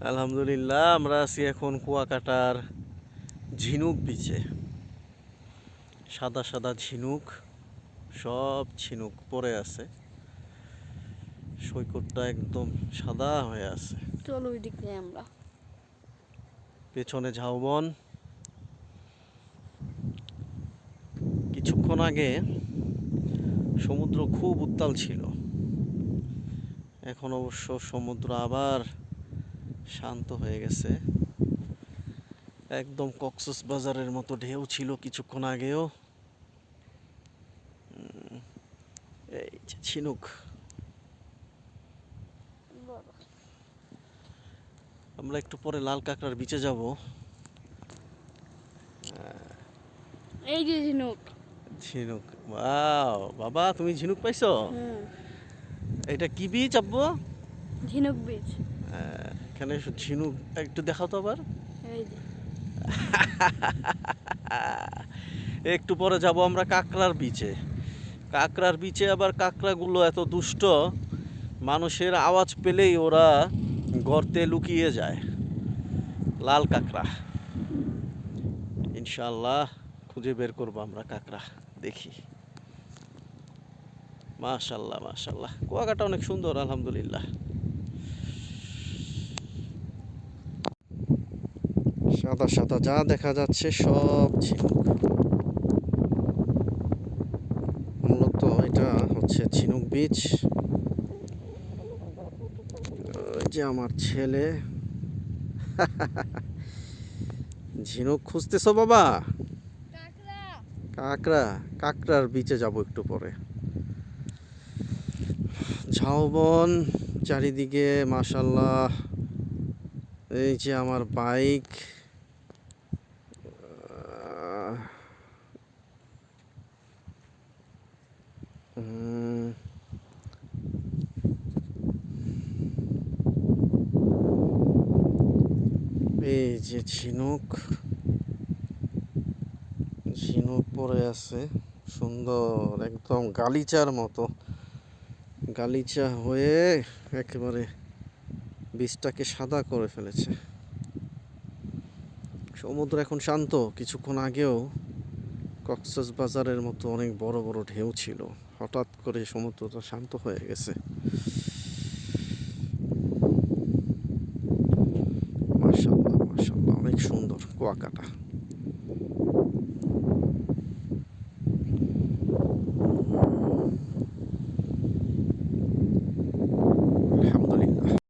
আলহামদুলিল্লাহ, আমরা আছি এখন কুয়াকাটার ঝিনুক বিচে। সাদা সাদা ঝিনুক, সব ঝিনুক পড়ে আছে। সৈকতটা একদম সাদা হয়ে আছে। চলো ওই দিক দিয়ে আমরা। পেছনে ঝাউবন। কিছুক্ষণ আগে সমুদ্র খুব উত্তাল ছিল, এখন অবশ্য সমুদ্র আবার শান্ত হয়ে গেছে। একদম কক্সবাজারের মতো ঢেউ ছিল কিছুক্ষণ আগেও। এই যে ঝিনুক। আমরা একটু পরে লাল কাঁকড়ার বিচে যাব। এই যে ঝিনুক। ঝিনুক, ওয়াও বাবা, তুমি ঝিনুক পাইছো? এটা কি বীজ আব্বু? ঝিনুক বীজ। এখানে ঝিনুক একটু দেখাও তো আবার। এই যে একটু পরে যাব আমরা কাঁকড়ার বিচে। কাঁকড়ার বিচে আবার কাঁকড়াগুলো এত দুষ্ট, মানুষের আওয়াজ পেলেই ওরা গর্তে লুকিয়ে যায়। লাল কাঁকড়া, ইনশাআল্লাহ খুঁজে বের করবো আমরা কাঁকড়া। দেখি। মাশাল্লাহ মাশাল্লাহ, কুয়াকাটা অনেক সুন্দর আলহামদুলিল্লাহ। সাদা সাদা যা দেখা যাচ্ছে সব ঝিনুক। মূলত এটা হচ্ছে ঝিনুক বিচ। ওই যে আমার ছেলে। ঝিনুক খুঁজতেছো বাবা? কাঁকড়া, কাঁকড়ার বিচে যাব একটু পরে। ঝাউবন চারিদিকে মাশাল্লাহ। এই যে আমার বাইক। এই যে ঝিনুক, ঝিনুক পড়ে আছে সুন্দর, একদম গালিচার মতো। গালিচা হয়ে একেবারে বীজটাকে সাদা করে ফেলেছে। সমুদ্র এখন শান্ত। কিছুক্ষণ আগেও কক্সবাজারের মতো অনেক বড় বড় ঢেউ ছিল, হঠাৎ করে সমুদ্রটা শান্ত হয়ে গেছে। মাশাআল্লাহ মাশাআল্লাহ, অনেক সুন্দর কুয়াকাটা।